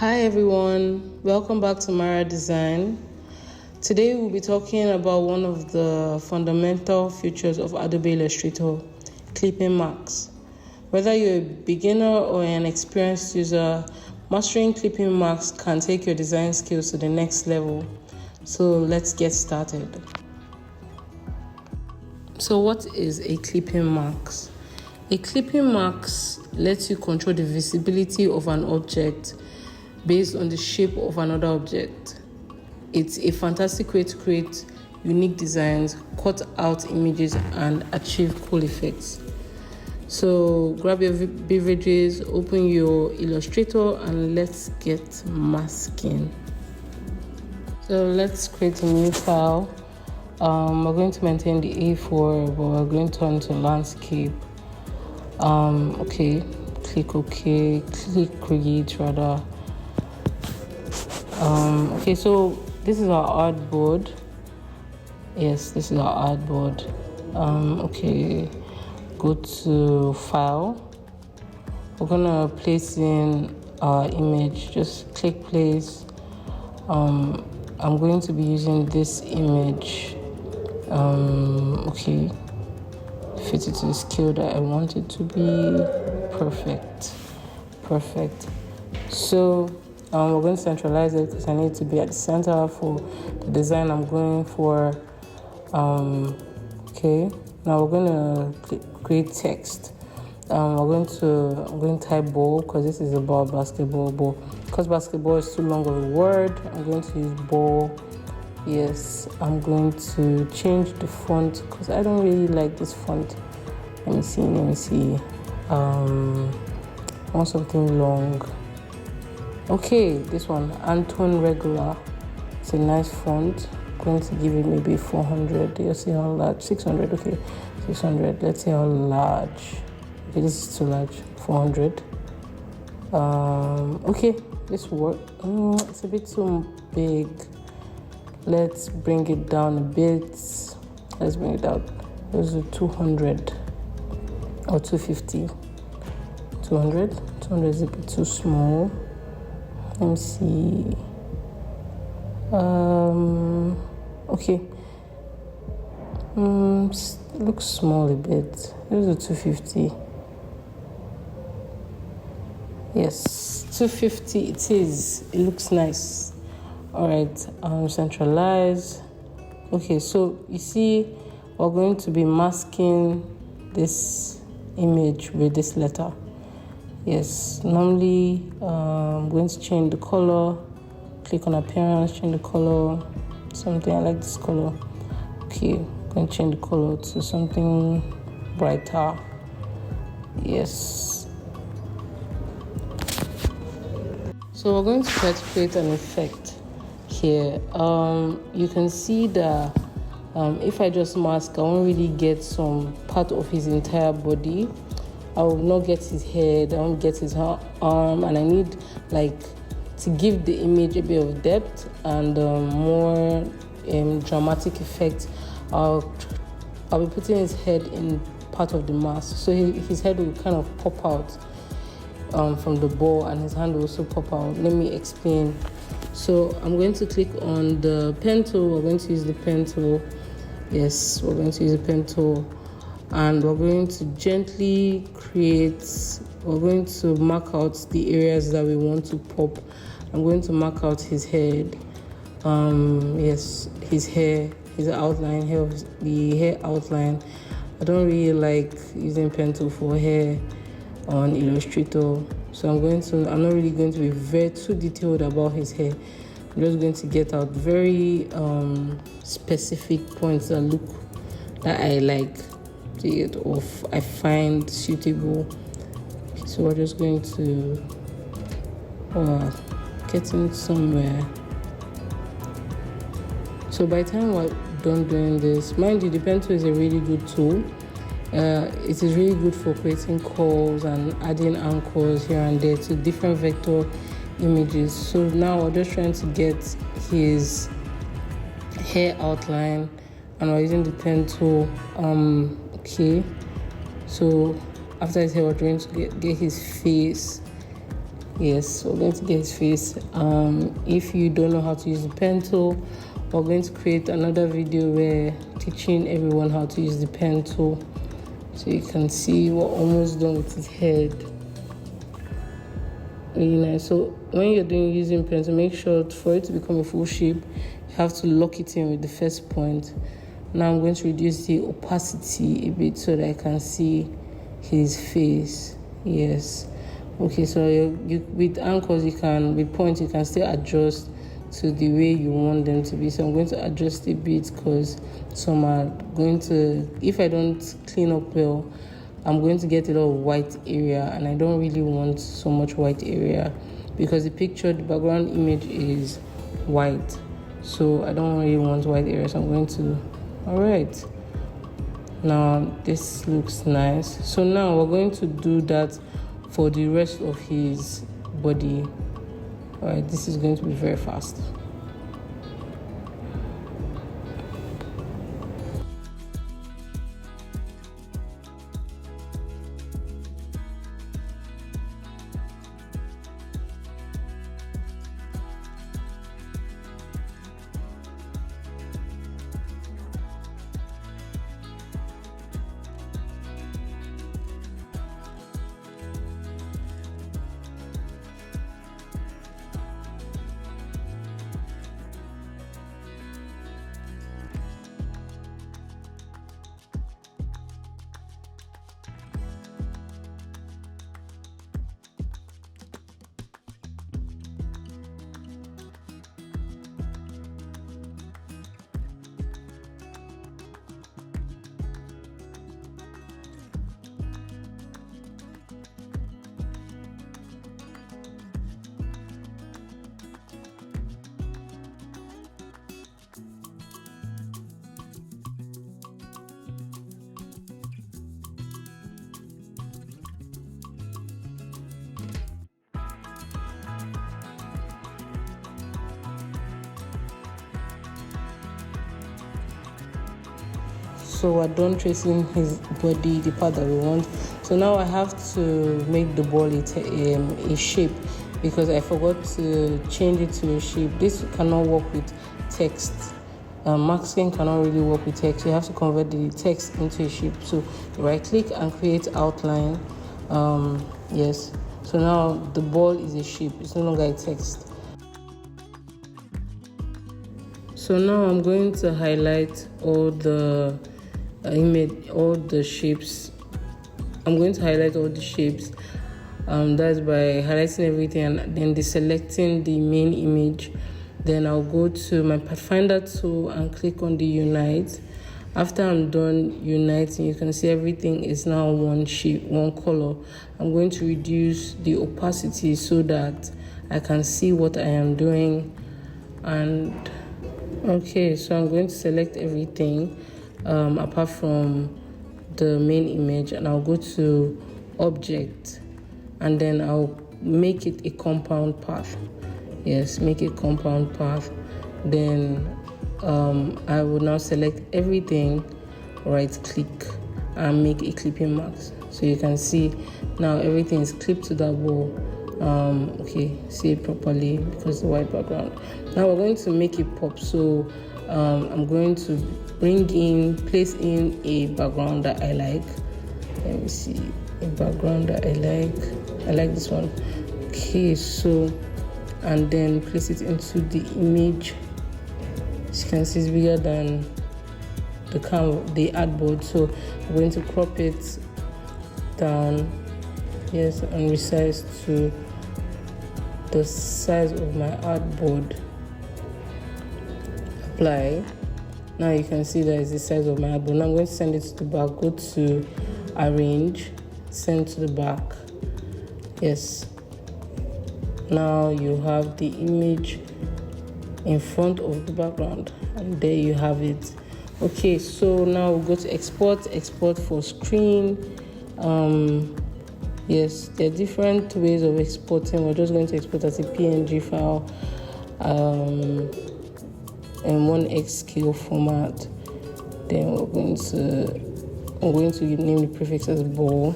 Hi everyone, welcome back to Mara Design. Today we'll be talking about one of the fundamental features of Adobe Illustrator, clipping marks. Whether you're a beginner or an experienced user, mastering clipping marks can take your design skills to the next level. So let's get started. So what is a clipping marks? A clipping marks lets you control the visibility of an object based on the shape of another object. It's a fantastic way to create unique designs, cut out images, and achieve cool effects. So grab your beverages, open your Illustrator, and let's get masking. So let's create a new file. We're going to maintain the A4, but we're going to turn to landscape. Okay, click create rather. Okay, so this is our artboard. Yes, this is our artboard. Okay, go to file. We're gonna place in our image. Just click place. I'm going to be using this image. Okay, fit it to the scale that I want it to be. Perfect. So we're going to centralize it because I need to be at the center for the design I'm going for. Okay, now we're going to create text. I'm going to type ball because this is about basketball. But because basketball is too long of a word, I'm going to use ball. Yes, I'm going to change the font because I don't really like this font. Let me see. I want something long. Okay, this one, Anton Regular. It's a nice font. I'm going to give it maybe 400. You'll see how large. 600. Okay, 600. Let's see how large. Okay, this is too large. 400. Okay, this work. It's a bit too big. Let's bring it down a bit. Let's bring it down. This is 200 or 250. 200. 200 is a bit too small. Let me see. Okay. Looks small a bit. This is 250. Yes, 250 it is. It looks nice. All right. Centralize. Okay, so you see, we're going to be masking this image with this letter. Yes, normally I'm going to change the color. Click on appearance, change the color. Something I like this color. Okay, I'm going to change the color to something brighter. Yes. So we're going to try to create an effect here. You can see that if I just mask, I won't really get some part of his entire body. I will not get his head, I won't get his arm, and I need to give the image a bit of depth and more dramatic effect. I'll be putting his head in part of the mask, so his head will kind of pop out from the ball, and his hand will also pop out. Let me explain. So I'm going to click on the pen tool. We're going to use the pen tool. Yes, we're going to use the pen tool. And we're going to gently we're going to mark out the areas that we want to pop. I'm going to mark out his head. Yes, his hair, his outline, the hair outline. I don't really like using pen tool for hair on Illustrator. So I'm not really going to be too detailed about his hair. I'm just going to get out very specific points that I like. I find suitable. So we're just going to get in somewhere. So by the time we're done doing this, mind you, the pen tool is a really good tool. It is really good for creating curves and adding anchors here and there to different vector images. So now we're just trying to get his hair outline, and we're using the pen tool. Okay, so after his hair, we're trying to get his face. Yes, we're going to get his face. If you don't know how to use the pen tool, we're going to create another video where teaching everyone how to use the pen tool. So you can see we're almost done with his head. Really nice. So when you're using pen to make sure for it to become a full shape, you have to lock it in with the first point. Now I'm going to reduce the opacity a bit so that I can see his face. Yes. Okay, so with anchors, with points, you can still adjust to the way you want them to be. So I'm going to adjust a bit because some are going to, if I don't clean up well, I'm going to get a lot of white area, and I don't really want so much white area because the background image is white. So I don't really want white area. So I'm going to, all right. Now this looks nice. So now we're going to do that for the rest of his body. All right, this is going to be very fast. So we're done tracing his body, the part that we want. So now I have to make the ball a shape because I forgot to change it to a shape. This cannot work with text. Masking cannot really work with text. You have to convert the text into a shape. So right click and create outline. Yes. So now the ball is a shape. It's no longer a text. So now I'm going to highlight all the shapes. I'm going to highlight all the shapes. That's by highlighting everything and then deselecting the main image. Then I'll go to my Pathfinder tool and click on the unite. After I'm done uniting, you can see everything is now one shape, one color. I'm going to reduce the opacity so that I can see what I am doing. And okay, so I'm going to select everything apart from the main image, and I'll go to object, and then I'll make it a compound path. Yes, make it compound path. Then I will now select everything, right click, and make a clipping mark. So you can see now everything is clipped to that wall. Okay, see it properly because the white background. Now we're going to make it pop. So I'm going to place in a background that I like. Let me see, a background that I like this one. Okay, so and then place it into the image. As you can see, it's bigger than the artboard, so I'm going to crop it down, yes, and resize to the size of my artboard. Apply. Now you can see that is the size of my artboard. Now I'm going to send it to the back. Go to arrange, send to the back. Yes. Now you have the image in front of the background, and there you have it. Okay, so now we'll go to export for screen. Yes, there are different ways of exporting. We're just going to export as a PNG file in 1x scale format. Then I'm going to name the prefix as ball.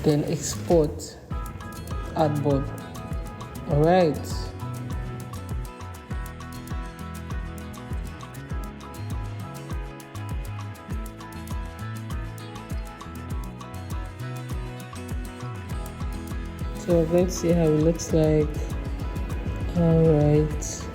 Then export artboard. All right. So we're going to see how it looks like. All right.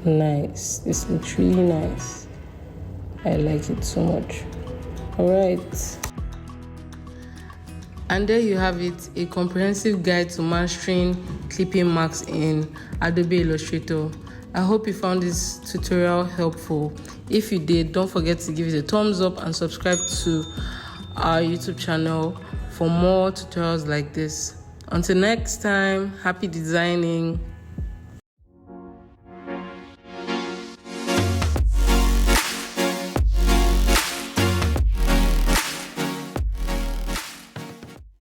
Nice. This looks really nice. I like it so much. All right. And there you have it, a comprehensive guide to mastering clipping marks in Adobe Illustrator. I hope you found this tutorial helpful. If you did, don't forget to give it a thumbs up and subscribe to our YouTube channel for more tutorials like this. Until next time, happy designing.